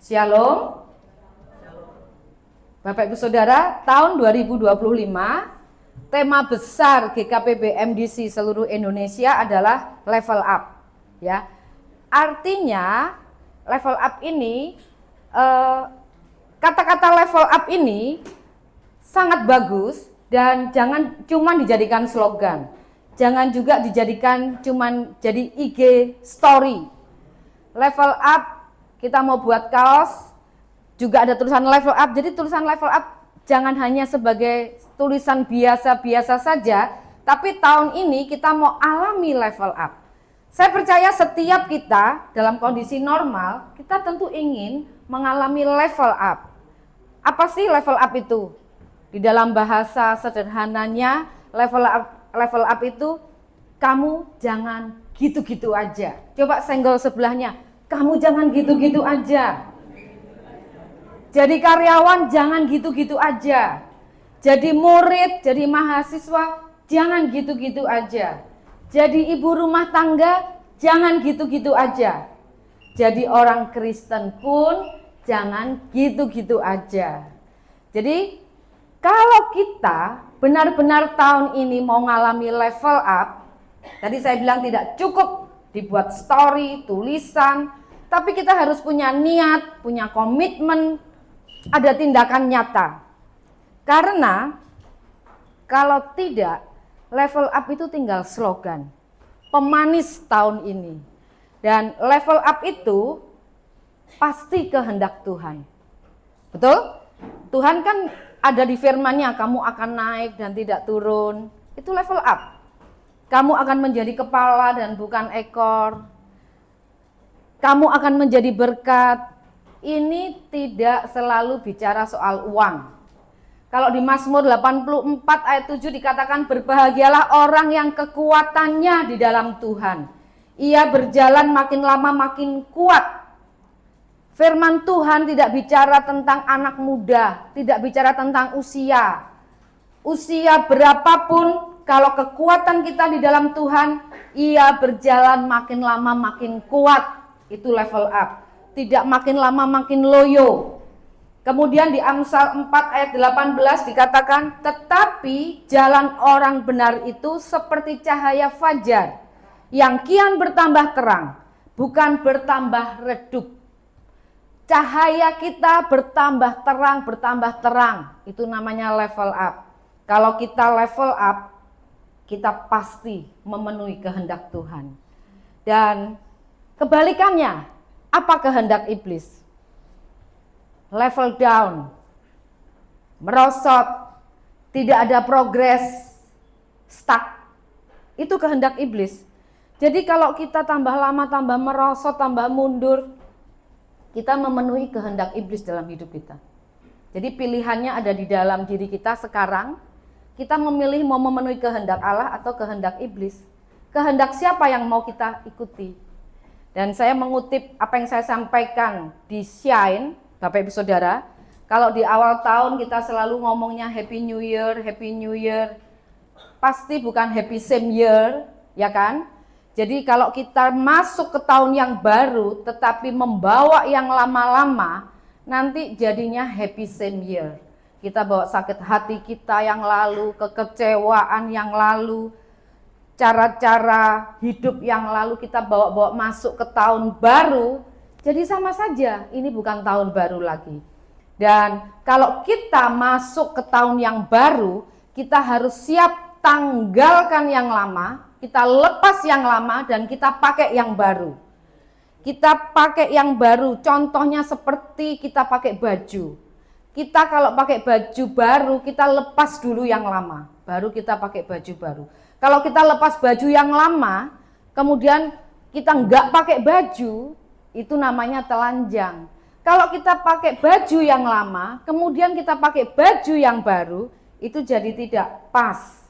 Shalom. Bapak Ibu Saudara, tahun 2025 tema besar GKPB MDC seluruh Indonesia adalah level up. Ya, artinya level up ini, kata-kata level up ini sangat bagus dan jangan cuma dijadikan slogan, jangan juga dijadikan cuma jadi IG story. Level up, kita mau buat kaos, juga ada tulisan level up. Jadi tulisan level up jangan hanya sebagai tulisan biasa-biasa saja, tapi tahun ini kita mau alami level up. Saya percaya setiap kita dalam kondisi normal, kita tentu ingin mengalami level up. Apa sih level up itu? Di dalam bahasa sederhananya, level up itu kamu jangan gitu-gitu aja. Coba senggol sebelahnya, kamu jangan gitu-gitu aja. Jadi karyawan jangan gitu-gitu aja. Jadi murid, jadi mahasiswa jangan gitu-gitu aja. Jadi ibu rumah tangga jangan gitu-gitu aja. Jadi orang Kristen pun jangan gitu-gitu aja. Jadi kalau kita benar-benar tahun ini mau ngalami level up, tadi saya bilang tidak cukup dibuat story, tulisan, tapi kita harus punya niat, punya komitmen, ada tindakan nyata. Karena kalau tidak, level up itu tinggal slogan, pemanis tahun ini. Dan level up itu pasti kehendak Tuhan. Betul? Tuhan kan ada di firman-Nya, kamu akan naik dan tidak turun. Itu level up. Kamu akan menjadi kepala dan bukan ekor. Kamu akan menjadi berkat. Ini tidak selalu bicara soal uang. Kalau di Mazmur 84 ayat 7 dikatakan, berbahagialah orang yang kekuatannya di dalam Tuhan. Ia berjalan makin lama makin kuat. Firman Tuhan tidak bicara tentang anak muda, tidak bicara tentang usia. Usia berapapun, kalau kekuatan kita di dalam Tuhan, ia berjalan makin lama makin kuat. Itu level up. Tidak makin lama makin loyo. Kemudian di Amsal 4 ayat 18 dikatakan, tetapi jalan orang benar itu seperti cahaya fajar yang kian bertambah terang, bukan bertambah redup. Cahaya kita bertambah terang, itu namanya level up. Kalau kita level up, kita pasti memenuhi kehendak Tuhan. Dan kebalikannya, apa kehendak iblis? Level down, merosot, tidak ada progres, stuck. Itu kehendak iblis. Jadi kalau kita tambah lama, tambah merosot, tambah mundur, kita memenuhi kehendak iblis dalam hidup kita. Jadi pilihannya ada di dalam diri kita sekarang. Kita memilih mau memenuhi kehendak Allah atau kehendak iblis. Kehendak siapa yang mau kita ikuti? Dan saya mengutip apa yang saya sampaikan di Shine, Bapak Ibu Saudara. Kalau di awal tahun kita selalu ngomongnya Happy New Year, Happy New Year. Pasti bukan Happy Same Year, ya kan? Jadi kalau kita masuk ke tahun yang baru tetapi membawa yang lama-lama, nanti jadinya Happy Same Year. Kita bawa sakit hati kita yang lalu, kekecewaan yang lalu, cara-cara hidup yang lalu kita bawa-bawa masuk ke tahun baru, jadi sama saja, ini bukan tahun baru lagi. Dan kalau kita masuk ke tahun yang baru, kita harus siap tanggalkan yang lama, kita lepas yang lama dan kita pakai yang baru. Kita pakai yang baru, contohnya seperti kita pakai baju. Kita kalau pakai baju baru, kita lepas dulu yang lama, baru kita pakai baju baru. Kalau kita lepas baju yang lama, kemudian kita nggak pakai baju, itu namanya telanjang. Kalau kita pakai baju yang lama, kemudian kita pakai baju yang baru, itu jadi tidak pas.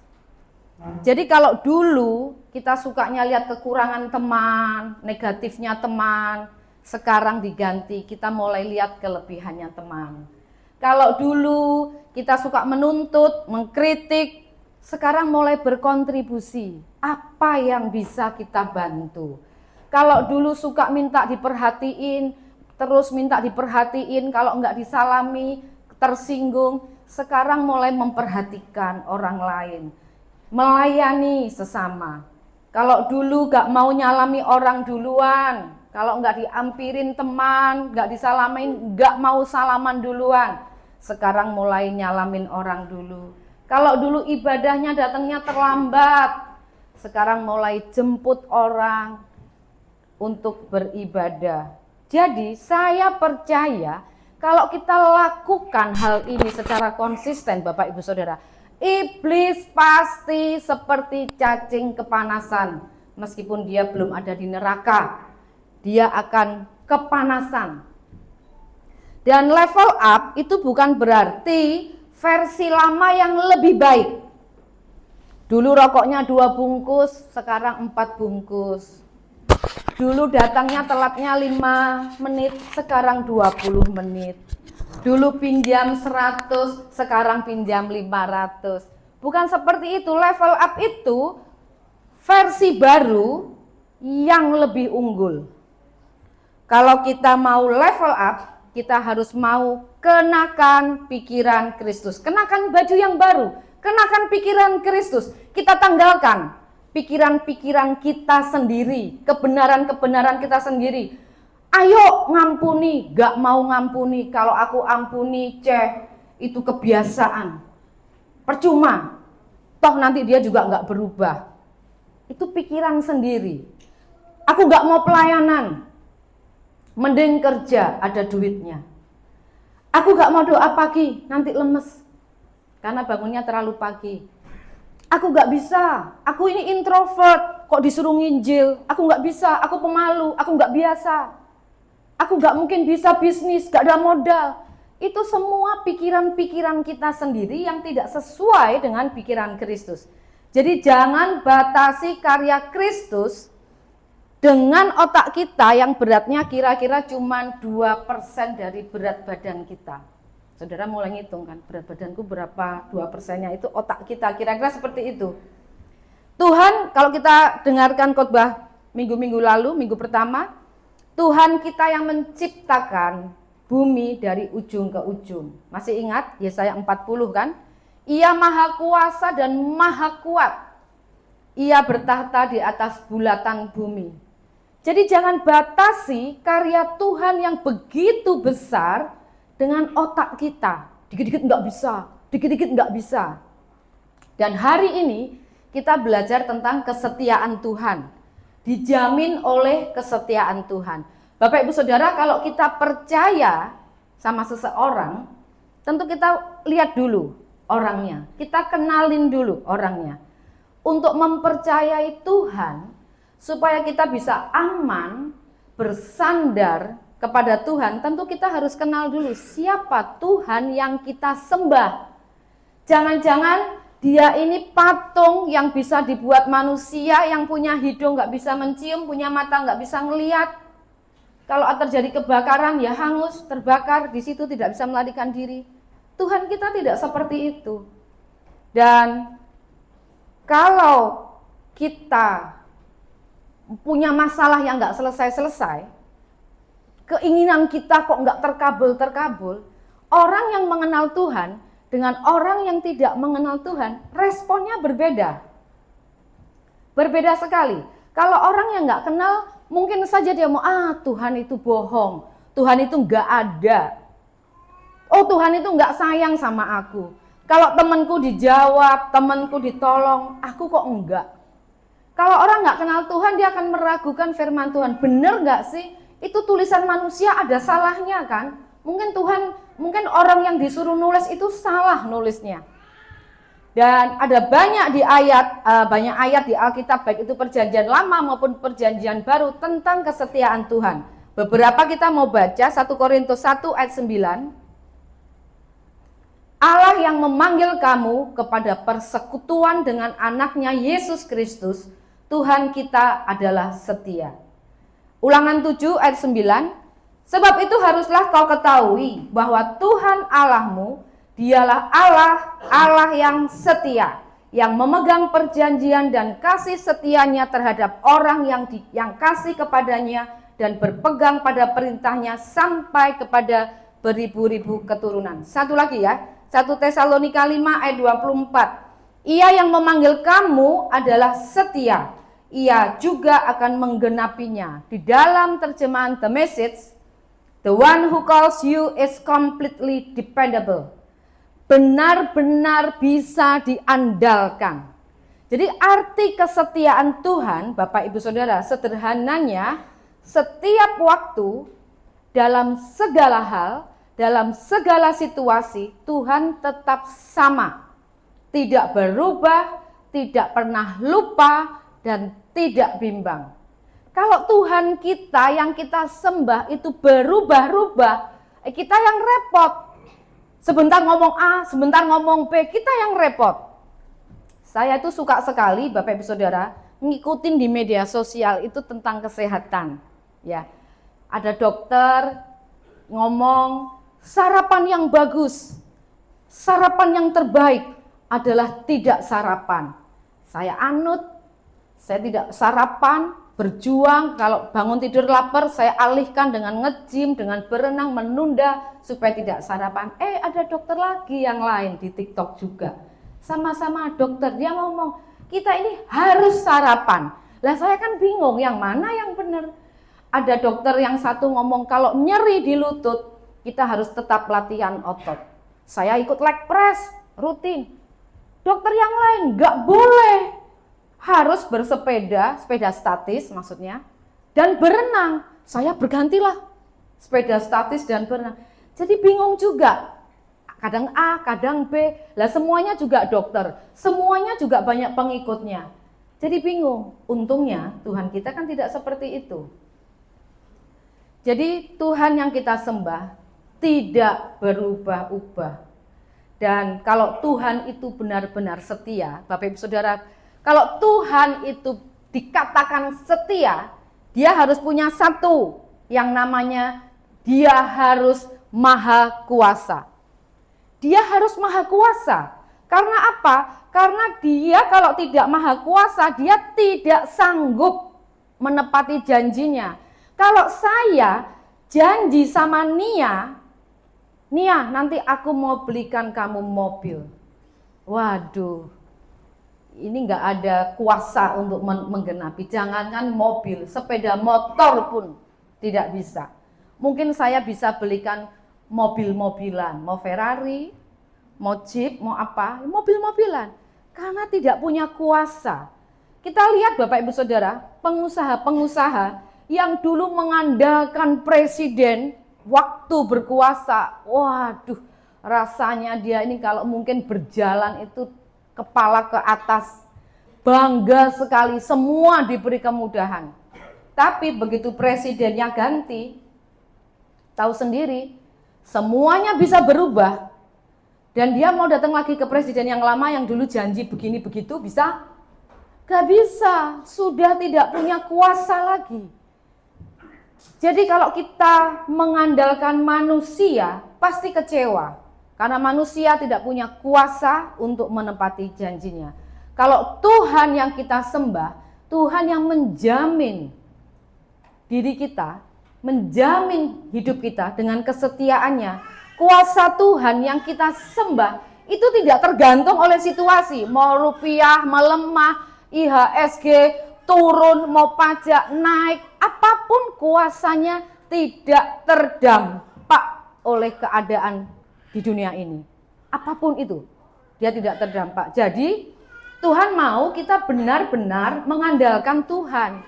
Jadi kalau dulu kita sukanya lihat kekurangan teman, negatifnya teman, sekarang diganti, kita mulai lihat kelebihannya teman. Kalau dulu kita suka menuntut, mengkritik, sekarang mulai berkontribusi. Apa yang bisa kita bantu? Kalau dulu suka minta diperhatiin, terus minta diperhatiin, kalau enggak disalami, tersinggung. Sekarang mulai memperhatikan orang lain, melayani sesama. Kalau dulu gak mau nyalami orang duluan, kalau nggak diampirin teman, nggak disalamin, nggak mau salaman duluan. Sekarang mulai nyalamin orang dulu. Kalau dulu ibadahnya datangnya terlambat, sekarang mulai jemput orang untuk beribadah. Jadi saya percaya kalau kita lakukan hal ini secara konsisten, Bapak Ibu Saudara, iblis pasti seperti cacing kepanasan. Meskipun dia belum ada di neraka, dia akan kepanasan. Dan level up itu bukan berarti versi lama yang lebih baik. Dulu rokoknya 2 bungkus, sekarang 4 bungkus. Dulu datangnya telatnya 5 menit, sekarang 20 menit. Dulu pinjam 100, sekarang pinjam 500. Bukan seperti itu, level up itu versi baru yang lebih unggul. Kalau kita mau level up, kita harus mau kenakan pikiran Kristus. Kenakan baju yang baru, kenakan pikiran Kristus. Kita tanggalkan pikiran-pikiran kita sendiri, kebenaran-kebenaran kita sendiri. Ayo ngampuni, gak mau ngampuni. Kalau aku ampuni, itu kebiasaan. Percuma, toh nanti dia juga gak berubah. Itu pikiran sendiri. Aku gak mau pelayanan, mending kerja, ada duitnya. Aku gak mau doa pagi, nanti lemes, karena bangunnya terlalu pagi. Aku gak bisa, aku ini introvert, kok disuruh nginjil. Aku gak bisa, aku pemalu, aku gak biasa. Aku gak mungkin bisa bisnis, gak ada modal. Itu semua pikiran-pikiran kita sendiri yang tidak sesuai dengan pikiran Kristus. Jadi jangan batasi karya Kristus dengan otak kita yang beratnya kira-kira cuma 2% dari berat badan kita. Saudara mulai ngitung kan, berat badanku berapa, 2%-nya itu otak kita, kira-kira seperti itu. Tuhan, kalau kita dengarkan khotbah minggu-minggu lalu, minggu pertama, Tuhan kita yang menciptakan bumi dari ujung ke ujung. Masih ingat Yesaya 40 kan? Ia maha kuasa dan maha kuat. Ia bertahta di atas bulatan bumi. Jadi jangan batasi karya Tuhan yang begitu besar dengan otak kita. Dikit-dikit nggak bisa, dikit-dikit nggak bisa. Dan hari ini kita belajar tentang kesetiaan Tuhan. Dijamin oleh kesetiaan Tuhan. Bapak Ibu Saudara, kalau kita percaya sama seseorang, tentu kita lihat dulu orangnya. Kita kenalin dulu orangnya. Untuk mempercayai Tuhan, supaya kita bisa aman, bersandar kepada Tuhan, tentu kita harus kenal dulu siapa Tuhan yang kita sembah. Jangan-jangan dia ini patung yang bisa dibuat manusia, yang punya hidung gak bisa mencium, punya mata gak bisa ngelihat. Kalau terjadi kebakaran ya hangus, terbakar, di situ tidak bisa melarikan diri. Tuhan kita tidak seperti itu. Dan kalau kita punya masalah yang gak selesai-selesai, keinginan kita kok gak terkabul-terkabul, orang yang mengenal Tuhan dengan orang yang tidak mengenal Tuhan, responnya berbeda. Berbeda sekali. Kalau orang yang gak kenal, mungkin saja dia mau, Tuhan itu bohong, Tuhan itu gak ada. Oh, Tuhan itu gak sayang sama aku. Kalau temanku dijawab, temanku ditolong, aku kok enggak. Kalau orang gak kenal Tuhan, dia akan meragukan firman Tuhan. Bener gak sih? Itu tulisan manusia ada salahnya kan? Mungkin orang yang disuruh nulis itu salah nulisnya. Dan ada banyak ayat di Alkitab, baik itu perjanjian lama maupun perjanjian baru, tentang kesetiaan Tuhan. Beberapa kita mau baca, 1 Korintus 1 ayat 9. Allah yang memanggil kamu kepada persekutuan dengan anaknya Yesus Kristus, Tuhan kita adalah setia. Ulangan 7 ayat 9. Sebab itu haruslah kau ketahui bahwa Tuhan Allahmu, dialah Allah yang setia, yang memegang perjanjian dan kasih setianya terhadap orang yang kasih kepadanya dan berpegang pada perintahnya sampai kepada beribu-ribu keturunan. Satu lagi ya, 1 Tesalonika 5 ayat 24. Ia yang memanggil kamu adalah setia, ia juga akan menggenapinya. Di dalam terjemahan The Message, the one who calls you is completely dependable. Benar-benar bisa diandalkan. Jadi arti kesetiaan Tuhan, Bapak Ibu Saudara, sederhananya setiap waktu, dalam segala hal, dalam segala situasi, Tuhan tetap sama. Tidak berubah, tidak pernah lupa, dan tidak bimbang. Kalau Tuhan kita yang kita sembah itu berubah-ubah, kita yang repot. Sebentar ngomong A, sebentar ngomong B, kita yang repot. Saya itu suka sekali, Bapak Ibu Saudara, ngikutin di media sosial itu tentang kesehatan. Ya, ada dokter ngomong sarapan yang bagus, sarapan yang terbaik adalah tidak sarapan. Saya anut, saya tidak sarapan, berjuang, kalau bangun tidur lapar saya alihkan dengan nge-gym, dengan berenang, menunda supaya tidak sarapan. Ada dokter lagi yang lain di TikTok juga, sama-sama dokter, dia ngomong kita ini harus sarapan. Lah saya kan bingung yang mana yang benar. Ada dokter yang satu ngomong kalau nyeri di lutut kita harus tetap latihan otot. Saya ikut leg press rutin. Dokter yang lain nggak boleh, harus bersepeda, sepeda statis maksudnya, dan berenang. Saya bergantilah sepeda statis dan berenang. Jadi bingung juga, kadang A, kadang B, lah semuanya juga dokter, semuanya juga banyak pengikutnya. Jadi bingung. Untungnya Tuhan kita kan tidak seperti itu. Jadi Tuhan yang kita sembah tidak berubah-ubah. Dan kalau Tuhan itu benar-benar setia, Bapak Ibu Saudara, kalau Tuhan itu dikatakan setia, dia harus punya satu yang namanya dia harus maha kuasa. Dia harus maha kuasa. Karena apa? Karena dia kalau tidak maha kuasa, dia tidak sanggup menepati janjinya. Kalau saya janji sama Nia, nanti aku mau belikan kamu mobil. Waduh, ini nggak ada kuasa untuk menggenapi. Jangankan mobil, sepeda motor pun tidak bisa. Mungkin saya bisa belikan mobil-mobilan, mau Ferrari, mau Jeep, mau apa, mobil-mobilan. Karena tidak punya kuasa. Kita lihat Bapak Ibu Saudara, pengusaha-pengusaha yang dulu mengandalkan presiden waktu berkuasa, waduh, rasanya dia ini kalau mungkin berjalan itu kepala ke atas, bangga sekali, semua diberi kemudahan. Tapi begitu presidennya ganti, tahu sendiri, semuanya bisa berubah. Dan dia mau datang lagi ke presiden yang lama yang dulu janji begini begitu, bisa? Gak bisa, sudah tidak punya kuasa lagi. Jadi kalau kita mengandalkan manusia, pasti kecewa. Karena manusia tidak punya kuasa untuk menepati janjinya. Kalau Tuhan yang kita sembah, Tuhan yang menjamin diri kita, menjamin hidup kita dengan kesetiaannya. Kuasa Tuhan yang kita sembah, itu tidak tergantung oleh situasi. Mau rupiah melemah, IHSG turun, mau pajak naik, apapun kuasanya tidak terdampak oleh keadaan di dunia ini. Apapun itu, dia tidak terdampak. Jadi Tuhan mau kita benar-benar mengandalkan Tuhan.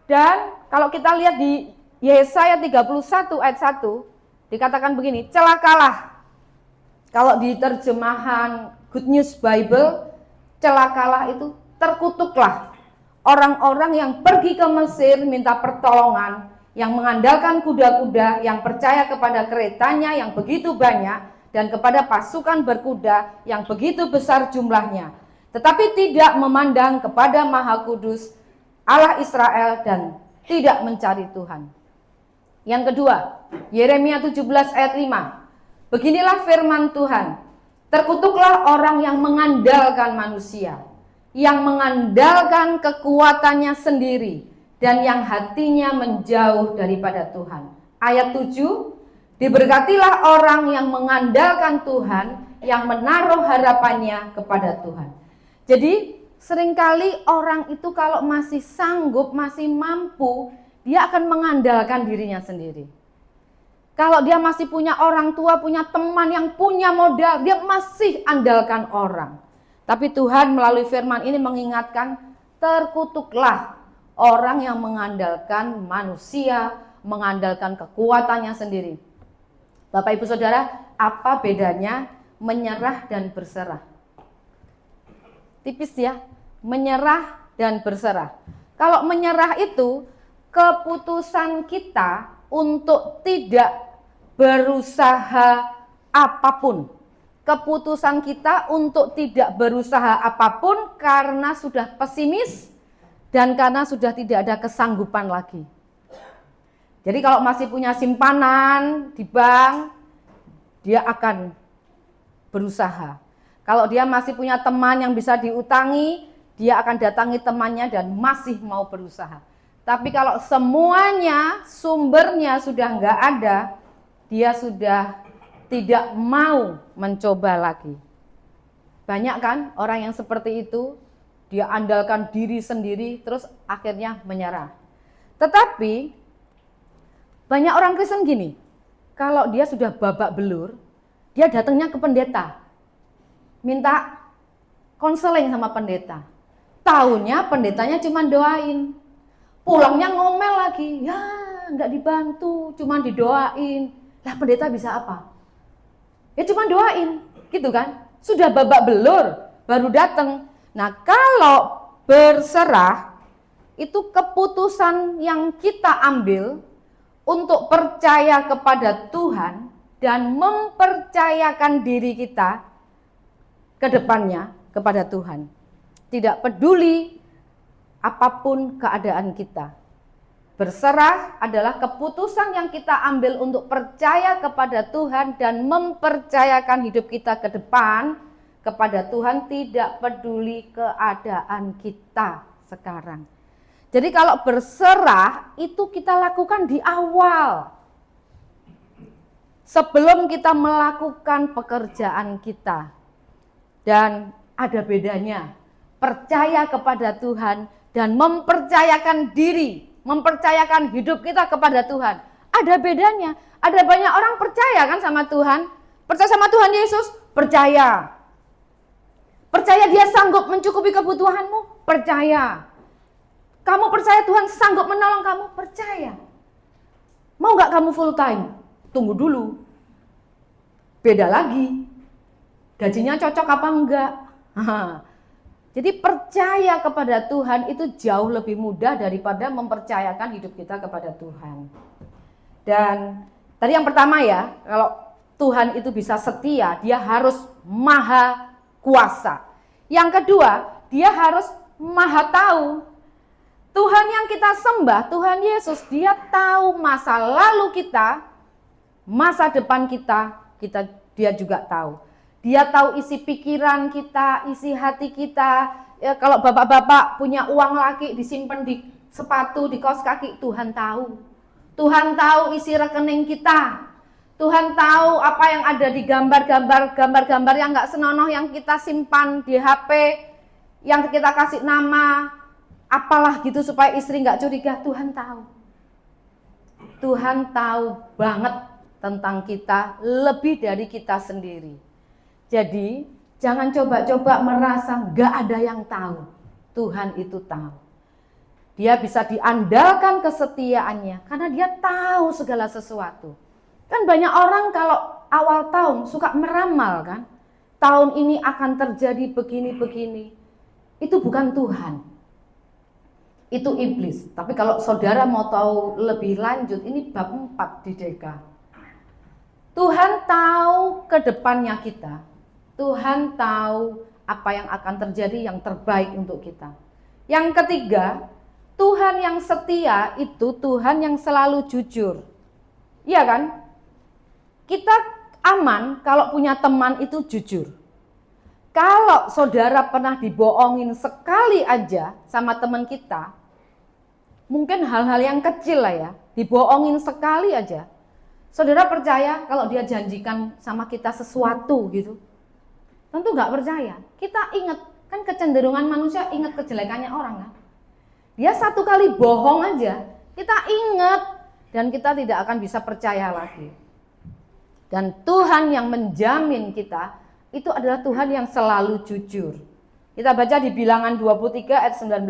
Dan kalau kita lihat di Yesaya 31 ayat 1, dikatakan begini, celakalah. Kalau di terjemahan Good News Bible, celakalah itu terkutuklah. Orang-orang yang pergi ke Mesir minta pertolongan, yang mengandalkan kuda-kuda, yang percaya kepada keretanya yang begitu banyak, dan kepada pasukan berkuda yang begitu besar jumlahnya, tetapi tidak memandang kepada Maha Kudus, Allah Israel, dan tidak mencari Tuhan. Yang kedua, Yeremia 17 ayat 5. Beginilah firman Tuhan, terkutuklah orang yang mengandalkan manusia, yang mengandalkan kekuatannya sendiri dan yang hatinya menjauh daripada Tuhan. Ayat 7, diberkatilah orang yang mengandalkan Tuhan, yang menaruh harapannya kepada Tuhan. Jadi seringkali orang itu kalau masih sanggup, masih mampu, dia akan mengandalkan dirinya sendiri. Kalau dia masih punya orang tua, punya teman yang punya modal, dia masih andalkan orang. Tapi Tuhan melalui firman ini mengingatkan, terkutuklah orang yang mengandalkan manusia, mengandalkan kekuatannya sendiri. Bapak Ibu Saudara, apa bedanya menyerah dan berserah? Tipis ya, menyerah dan berserah. Kalau menyerah itu keputusan kita untuk tidak berusaha apapun. Keputusan kita untuk tidak berusaha apapun karena sudah pesimis dan karena sudah tidak ada kesanggupan lagi. Jadi kalau masih punya simpanan di bank, dia akan berusaha. Kalau dia masih punya teman yang bisa diutangi, dia akan datangi temannya dan masih mau berusaha. Tapi kalau semuanya, sumbernya sudah nggak ada, dia sudah tidak mau mencoba lagi. Banyak kan orang yang seperti itu, dia andalkan diri sendiri, terus akhirnya menyerah. Tetapi banyak orang Kristen gini, kalau dia sudah babak belur, dia datangnya ke pendeta, minta konseling sama pendeta. Taunya pendetanya cuma doain, pulangnya ngomel lagi, ya nggak dibantu, cuma didoain. Lah pendeta bisa apa? Ya cuma doain, gitu kan? Sudah babak belur, baru datang. Nah kalau berserah, itu keputusan yang kita ambil untuk percaya kepada Tuhan dan mempercayakan diri kita ke depannya kepada Tuhan. Tidak peduli apapun keadaan kita. Berserah adalah keputusan yang kita ambil untuk percaya kepada Tuhan dan mempercayakan hidup kita ke depan kepada Tuhan, tidak peduli keadaan kita sekarang. Jadi kalau berserah itu kita lakukan di awal. Sebelum kita melakukan pekerjaan kita. Dan ada bedanya percaya kepada Tuhan dan mempercayakan diri, mempercayakan hidup kita kepada Tuhan. Ada bedanya. Ada banyak orang percaya kan sama Tuhan. Percaya sama Tuhan Yesus, percaya. Percaya dia sanggup mencukupi kebutuhanmu, percaya. Kamu percaya Tuhan sanggup menolong kamu, percaya. Mau gak kamu full time? Tunggu dulu. Beda lagi. Gajinya cocok apa enggak? Jadi percaya kepada Tuhan itu jauh lebih mudah daripada mempercayakan hidup kita kepada Tuhan. Dan tadi yang pertama ya, kalau Tuhan itu bisa setia, dia harus maha kuasa. Yang kedua, dia harus maha tahu. Tuhan yang kita sembah, Tuhan Yesus, dia tahu masa lalu kita, masa depan kita dia juga tahu. Dia tahu isi pikiran kita, isi hati kita. Ya, kalau bapak-bapak punya uang lagi disimpan di sepatu, di kaos kaki, Tuhan tahu. Tuhan tahu isi rekening kita. Tuhan tahu apa yang ada di gambar-gambar yang nggak senonoh yang kita simpan di HP, yang kita kasih nama, apalah gitu supaya istri nggak curiga. Tuhan tahu. Tuhan tahu banget tentang kita lebih dari kita sendiri. Jadi jangan coba-coba merasa nggak ada yang tahu. Tuhan itu tahu. Dia bisa diandalkan kesetiaannya karena dia tahu segala sesuatu. Kan banyak orang kalau awal tahun suka meramal kan. Tahun ini akan terjadi begini-begini. Itu bukan Tuhan. Itu iblis. Tapi kalau saudara mau tahu lebih lanjut, ini bab 4 di DK. Tuhan tahu ke depannya kita. Tuhan tahu apa yang akan terjadi yang terbaik untuk kita. Yang ketiga, Tuhan yang setia itu Tuhan yang selalu jujur. Iya kan? Kita aman kalau punya teman itu jujur. Kalau saudara pernah dibohongin sekali aja sama teman kita, Mungkin hal-hal yang kecil lah ya, dibohongin sekali aja. Saudara percaya kalau dia janjikan sama kita sesuatu gitu? Tentu nggak percaya. Kita ingat, kan kecenderungan manusia ingat kejelekannya orang kan. Dia satu kali bohong aja, kita ingat dan kita tidak akan bisa percaya lagi. Dan Tuhan yang menjamin kita itu adalah Tuhan yang selalu jujur. Kita baca di Bilangan 23 ayat 19.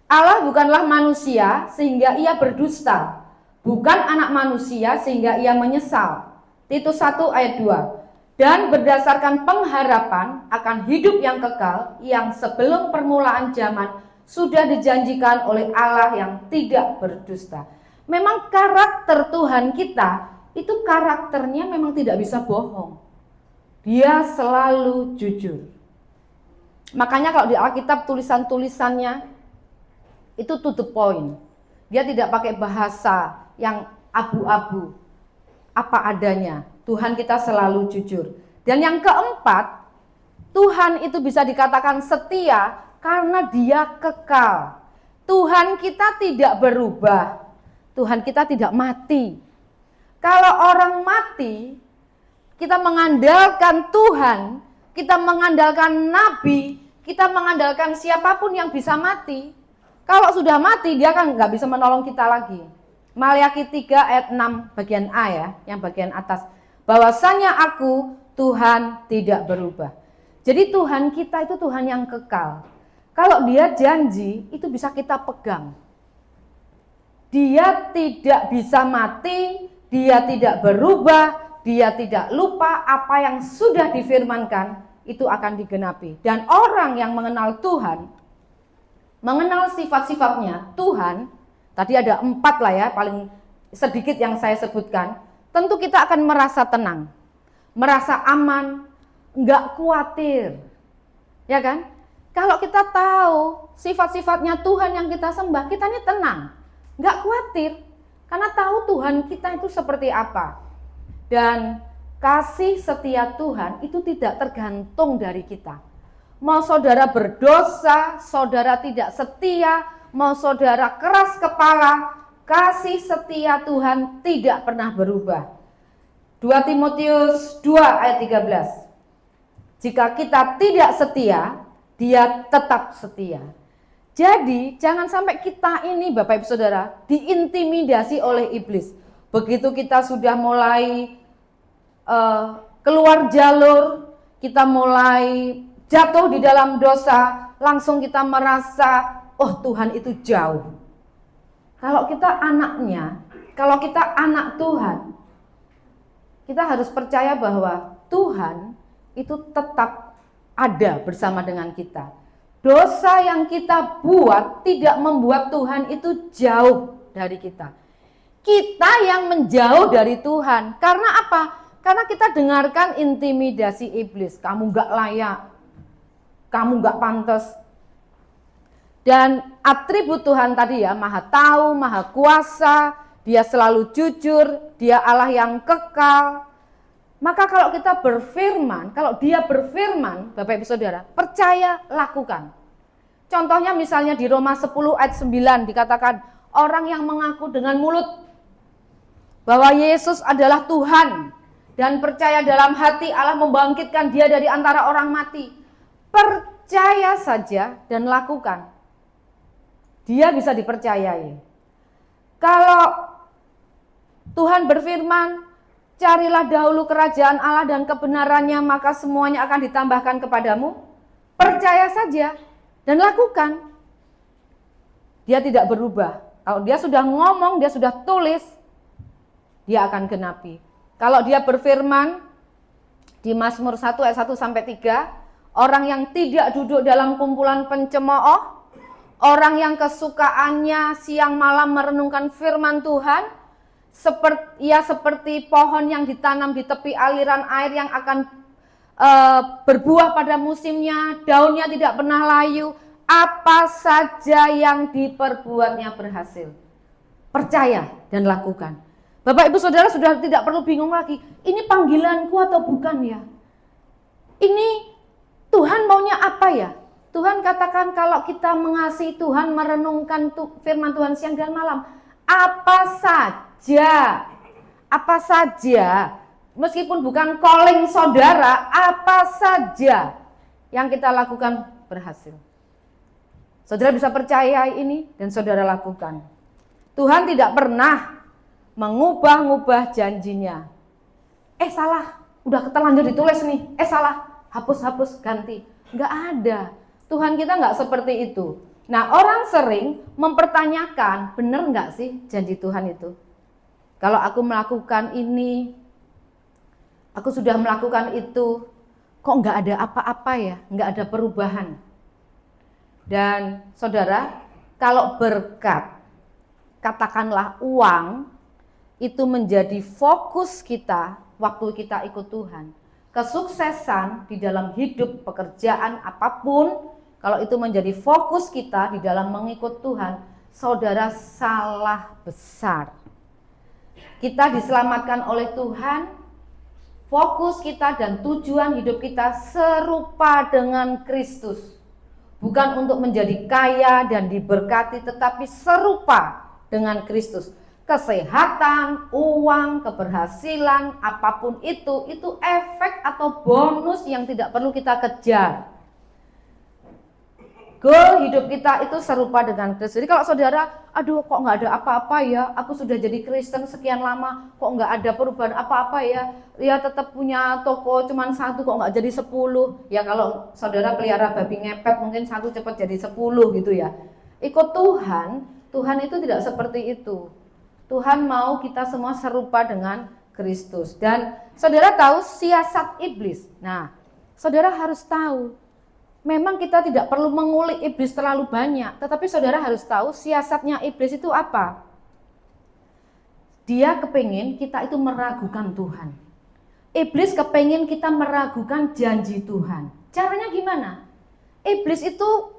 Allah bukanlah manusia sehingga ia berdusta, bukan anak manusia sehingga ia menyesal. Titus 1 ayat 2. Dan berdasarkan pengharapan akan hidup yang kekal yang sebelum permulaan zaman sudah dijanjikan oleh Allah yang tidak berdusta. Memang karakter Tuhan kita itu karakternya memang tidak bisa bohong. Dia selalu jujur. Makanya kalau di Alkitab tulisan-tulisannya itu to the point. Dia tidak pakai bahasa yang abu-abu, apa adanya. Tuhan kita selalu jujur. Dan yang keempat, Tuhan itu bisa dikatakan setia karena dia kekal. Tuhan kita tidak berubah. Tuhan kita tidak mati. Kalau orang mati, kita mengandalkan Tuhan, kita mengandalkan nabi, kita mengandalkan siapapun yang bisa mati. Kalau sudah mati, dia kan nggak bisa menolong kita lagi. Maliaki 3 ayat 6 bagian A ya, yang bagian atas. Bahwasanya aku, Tuhan tidak berubah. Jadi Tuhan kita itu Tuhan yang kekal. Kalau dia janji, itu bisa kita pegang. Dia tidak bisa mati, dia tidak berubah, dia tidak lupa apa yang sudah difirmankan, itu akan digenapi. Dan orang yang mengenal Tuhan, mengenal sifat-sifatnya Tuhan, tadi ada 4 lah ya, paling sedikit yang saya sebutkan, tentu kita akan merasa tenang, merasa aman, enggak khawatir. Ya kan? Kalau kita tahu sifat-sifatnya Tuhan yang kita sembah, kita ini tenang, enggak khawatir. Karena tahu Tuhan kita itu seperti apa. Dan kasih setia Tuhan itu tidak tergantung dari kita. Mau saudara berdosa, saudara tidak setia, mau saudara keras kepala, kasih setia Tuhan tidak pernah berubah. 2 Timotius 2 ayat 13. Jika kita tidak setia, dia tetap setia. Jadi jangan sampai kita ini Bapak Ibu Saudara diintimidasi oleh iblis. Begitu kita sudah mulai keluar jalur, kita mulai jatuh di dalam dosa, langsung kita merasa, oh Tuhan itu jauh. Kalau kita anaknya, kalau kita anak Tuhan, kita harus percaya bahwa Tuhan itu tetap ada bersama dengan kita. Dosa yang kita buat tidak membuat Tuhan itu jauh dari kita. Kita yang menjauh dari Tuhan. Karena apa? Karena kita dengarkan intimidasi iblis. Kamu gak layak, kamu gak pantas. Dan atribut Tuhan tadi ya, maha tahu, maha kuasa, dia selalu jujur, dia Allah yang kekal. Maka kalau kita berfirman, kalau dia berfirman, Bapak Ibu Saudara, percaya, lakukan. Contohnya misalnya di Roma 10 ayat 9 dikatakan, orang yang mengaku dengan mulut bahwa Yesus adalah Tuhan dan percaya dalam hati Allah membangkitkan dia dari antara orang mati. Percaya saja dan lakukan. Dia bisa dipercayai. Kalau Tuhan berfirman, carilah dahulu kerajaan Allah dan kebenarannya, maka semuanya akan ditambahkan kepadamu. Percaya saja dan lakukan. Dia tidak berubah. Kalau dia sudah ngomong, dia sudah tulis, dia akan genapi. Kalau dia berfirman di Mazmur 1 ayat 1 sampai 3, orang yang tidak duduk dalam kumpulan pencemooh, orang yang kesukaannya siang malam merenungkan firman Tuhan, seperti pohon yang ditanam di tepi aliran air yang akan berbuah pada musimnya, daunnya tidak pernah layu, apa saja yang diperbuatnya berhasil. Percaya dan lakukan. Bapak Ibu Saudara sudah tidak perlu bingung lagi, ini panggilanku atau bukan ya? Ini Tuhan maunya apa ya? Tuhan katakan kalau kita mengasihi Tuhan, merenungkan firman Tuhan siang dan malam, apa saja, meskipun bukan calling saudara, apa saja yang kita lakukan berhasil. Saudara bisa percaya ini dan saudara lakukan. Tuhan tidak pernah mengubah-ubah janjinya. Salah, udah terlanjur ditulis nih. Salah, hapus, ganti. Enggak ada. Tuhan kita enggak seperti itu. Nah, orang sering mempertanyakan, benar enggak sih janji Tuhan itu? Kalau aku melakukan ini, aku sudah melakukan itu, kok enggak ada apa-apa ya? Enggak ada perubahan. Dan saudara, kalau berkat, katakanlah uang, itu menjadi fokus kita waktu kita ikut Tuhan. Kesuksesan di dalam hidup, pekerjaan apapun, kalau itu menjadi fokus kita di dalam mengikut Tuhan, saudara salah besar. Kita diselamatkan oleh Tuhan, fokus kita dan tujuan hidup kita serupa dengan Kristus. Bukan untuk menjadi kaya dan diberkati, tetapi serupa dengan Kristus. Kesehatan, uang, keberhasilan, apapun itu efek atau bonus yang tidak perlu kita kejar. Goal hidup kita itu serupa dengan Kristus. Jadi kalau saudara, aduh kok nggak ada apa-apa ya, aku sudah jadi Kristen sekian lama, kok nggak ada perubahan apa-apa ya, ya tetap punya toko cuman 1 kok nggak jadi 10. Ya kalau saudara pelihara babi ngepet mungkin 1 cepat jadi 10 gitu ya. Ikut Tuhan, Tuhan itu tidak seperti itu. Tuhan mau kita semua serupa dengan Kristus. Dan saudara tahu siasat iblis. Nah, saudara harus tahu, memang kita tidak perlu mengulik iblis terlalu banyak, tetapi saudara harus tahu siasatnya iblis itu apa. Dia kepingin kita itu meragukan Tuhan. Iblis kepingin kita meragukan janji Tuhan. Caranya gimana? Iblis itu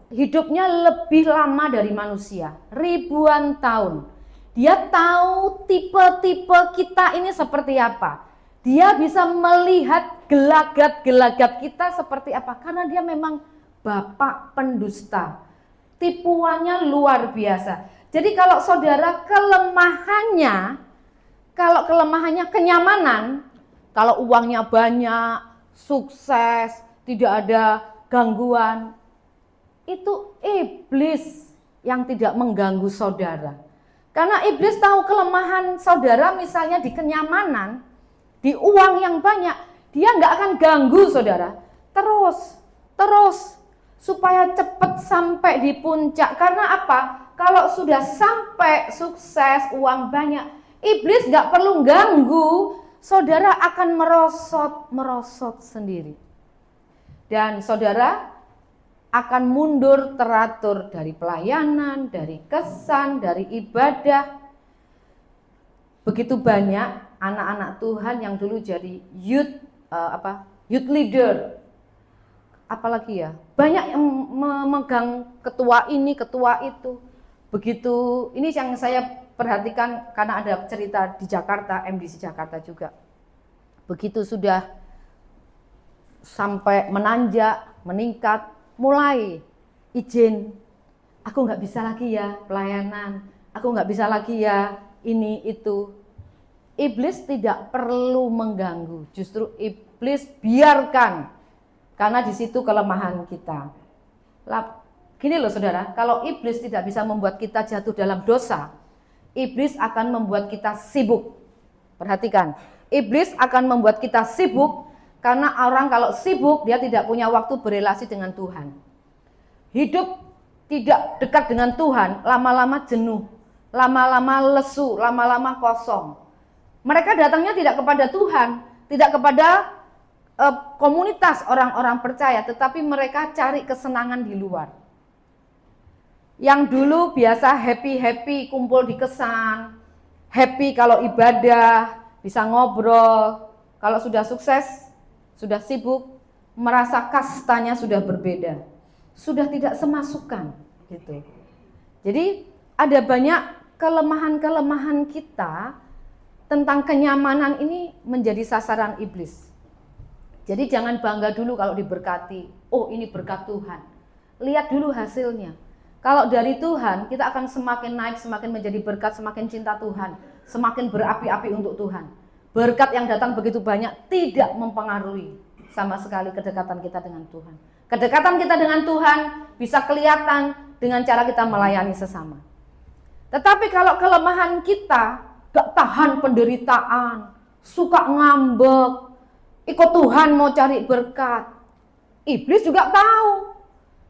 hidupnya lebih lama dari manusia, ribuan tahun. Dia tahu tipe-tipe kita ini seperti apa. Dia bisa melihat gelagat-gelagat kita seperti apa. Karena dia memang bapak pendusta. Tipuannya luar biasa. Jadi kalau saudara kelemahannya kenyamanan, kalau uangnya banyak, sukses, tidak ada gangguan, itu iblis yang tidak mengganggu saudara. Karena iblis tahu kelemahan saudara, misalnya di kenyamanan, di uang yang banyak, dia nggak akan ganggu saudara. Terus supaya cepat sampai di puncak. Karena apa? Kalau sudah sampai sukses, uang banyak, iblis nggak perlu ganggu, saudara akan merosot sendiri. Dan saudara akan mundur teratur dari pelayanan, dari kesan, dari ibadah. Begitu banyak anak-anak Tuhan yang dulu jadi youth leader, apalagi ya, banyak yang memegang ketua ini, ketua itu. Begitu, ini yang saya perhatikan karena ada cerita di Jakarta, MDC Jakarta juga. Begitu sudah sampai menanjak, meningkat, mulai izin, aku nggak bisa lagi ya pelayanan, aku nggak bisa lagi ya ini itu. Iblis tidak perlu mengganggu, justru iblis biarkan, karena di situ kelemahan kita. Gini loh saudara, kalau iblis tidak bisa membuat kita jatuh dalam dosa, iblis akan membuat kita sibuk. Perhatikan, iblis akan membuat kita sibuk. Karena orang kalau sibuk, dia tidak punya waktu berelasi dengan Tuhan. Hidup tidak dekat dengan Tuhan, lama-lama jenuh, lama-lama lesu, lama-lama kosong. Mereka datangnya tidak kepada Tuhan, tidak kepada komunitas orang-orang percaya, tetapi mereka cari kesenangan di luar. Yang dulu biasa happy-happy, kumpul di kesan, happy kalau ibadah, bisa ngobrol, kalau sudah sukses, sudah sibuk, merasa kastanya sudah berbeda, sudah tidak semasukan gitu. Jadi ada banyak kelemahan-kelemahan kita tentang kenyamanan ini menjadi sasaran iblis. Jadi jangan bangga dulu kalau diberkati. Oh ini berkat Tuhan. lihat dulu hasilnya. Kalau dari Tuhan, kita akan semakin naik, semakin menjadi berkat, semakin cinta Tuhan, semakin berapi-api untuk Tuhan. Berkat yang datang begitu banyak tidak mempengaruhi sama sekali kedekatan kita dengan Tuhan. Kedekatan kita dengan Tuhan bisa kelihatan dengan cara kita melayani sesama. Tetapi kalau kelemahan kita, gak tahan penderitaan, suka ngambek, ikut Tuhan mau cari berkat, iblis juga tahu.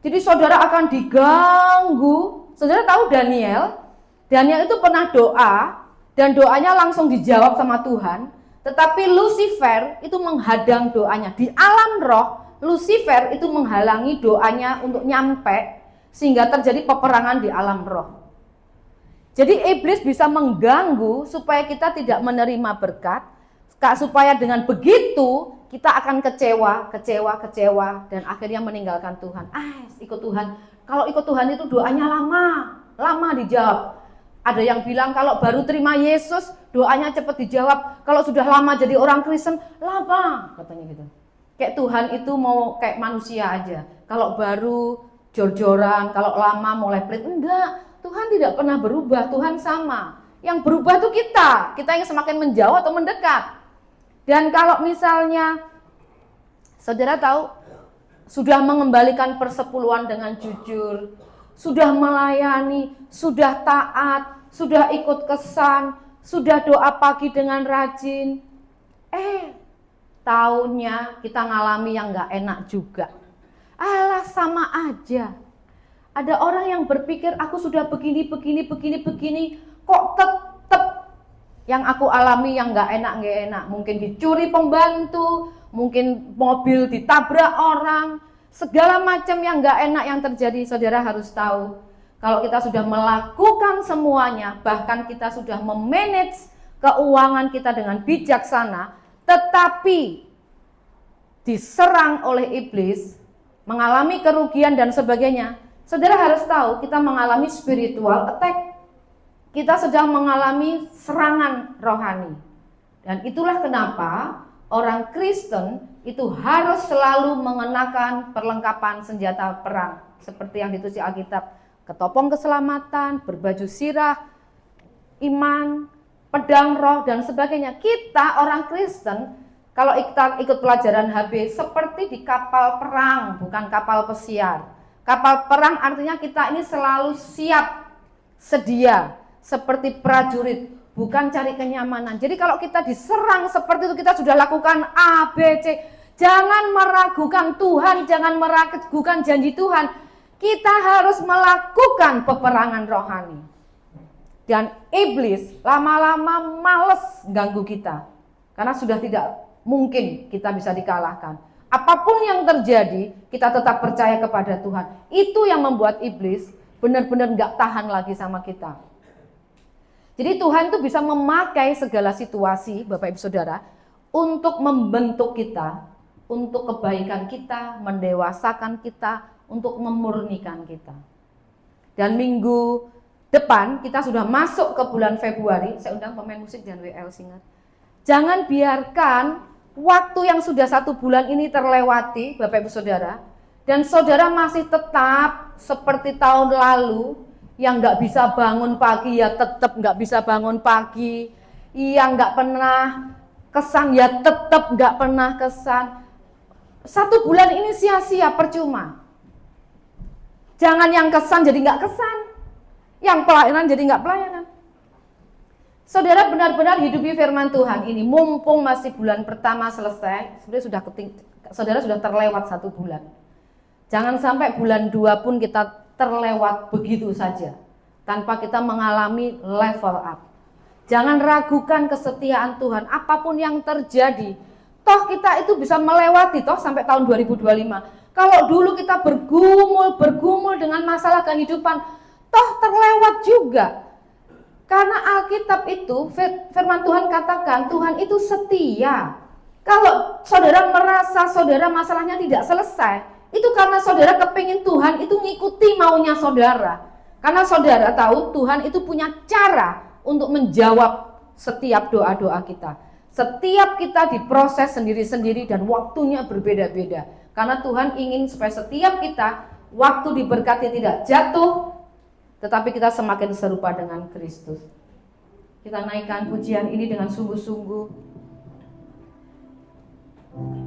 Jadi saudara akan diganggu. Saudara tahu Daniel itu pernah doa dan doanya langsung dijawab sama Tuhan. Tetapi Lucifer itu menghadang doanya. Di alam roh, Lucifer itu menghalangi doanya untuk nyampe sehingga terjadi peperangan di alam roh. Jadi iblis bisa mengganggu supaya kita tidak menerima berkat, supaya dengan begitu kita akan kecewa dan akhirnya meninggalkan Tuhan. Ikut Tuhan. Kalau ikut Tuhan itu doanya lama dijawab. Ada yang bilang kalau baru terima Yesus doanya cepat dijawab. Kalau sudah lama jadi orang Kristen lama, katanya gitu. Kayak Tuhan itu mau kayak manusia aja. Kalau baru jor-joran, kalau lama mulai pelit. Enggak, Tuhan tidak pernah berubah, Tuhan sama. Yang berubah itu kita yang semakin menjauh atau mendekat. Dan kalau misalnya saudara tahu sudah mengembalikan persepuluhan dengan jujur, sudah melayani, sudah taat, sudah ikut kesan, sudah doa pagi dengan rajin, tahunnya kita ngalami yang gak enak juga. Alah, sama aja. Ada orang yang berpikir aku sudah begini, kok tetap yang aku alami yang gak enak. Mungkin dicuri pembantu, mungkin mobil ditabrak orang, segala macam yang gak enak yang terjadi. Saudara harus tahu, kalau kita sudah melakukan semuanya, bahkan kita sudah memanage keuangan kita dengan bijaksana, tetapi diserang oleh iblis, mengalami kerugian dan sebagainya, saudara harus tahu kita mengalami spiritual attack. Kita sedang mengalami serangan rohani. Dan itulah kenapa orang Kristen itu harus selalu mengenakan perlengkapan senjata perang. Seperti yang ditulis di Alkitab, ketopong keselamatan, berbaju sirah, iman, pedang roh, dan sebagainya. Kita orang Kristen, kalau kita ikut pelajaran HB, seperti di kapal perang, bukan kapal pesiar. Kapal perang artinya kita ini selalu siap, sedia, seperti prajurit, bukan cari kenyamanan. Jadi kalau kita diserang seperti itu, kita sudah lakukan A, B, C. Jangan meragukan Tuhan, jangan meragukan janji Tuhan. Kita harus melakukan peperangan rohani. Dan iblis lama-lama males ganggu kita. Karena sudah tidak mungkin kita bisa dikalahkan. Apapun yang terjadi, kita tetap percaya kepada Tuhan. Itu yang membuat iblis benar-benar gak tahan lagi sama kita. Jadi Tuhan itu bisa memakai segala situasi, Bapak Ibu Saudara, untuk membentuk kita, untuk kebaikan kita, mendewasakan kita, untuk memurnikan kita. Dan minggu depan kita sudah masuk ke bulan Februari. Saya undang pemain musik dan WL Singer. Jangan biarkan waktu yang sudah 1 bulan ini terlewati, Bapak Ibu Saudara, dan saudara masih tetap seperti tahun lalu, yang nggak bisa bangun pagi ya tetap nggak bisa bangun pagi, yang nggak pernah kesan ya tetap nggak pernah kesan. 1 bulan ini sia-sia, percuma. Jangan yang kesan jadi nggak kesan, yang pelayanan jadi nggak pelayanan. Saudara benar-benar hidupi firman Tuhan ini, mumpung masih bulan pertama selesai, sebenarnya saudara sudah terlewat 1 bulan. Jangan sampai bulan 2 pun kita terlewat begitu saja, tanpa kita mengalami level up. Jangan ragukan kesetiaan Tuhan, apapun yang terjadi. Toh kita itu bisa melewati toh sampai tahun 2025. Kalau dulu kita bergumul dengan masalah kehidupan, toh terlewat juga. Karena Alkitab itu, firman Tuhan katakan, Tuhan itu setia. Kalau saudara merasa saudara masalahnya tidak selesai, itu karena saudara kepingin Tuhan itu ngikuti maunya saudara. Karena saudara tahu Tuhan itu punya cara untuk menjawab setiap doa-doa kita. Setiap kita diproses sendiri-sendiri dan waktunya berbeda-beda. Karena Tuhan ingin supaya setiap kita waktu diberkati tidak jatuh, tetapi kita semakin serupa dengan Kristus. Kita naikkan pujian ini dengan sungguh-sungguh.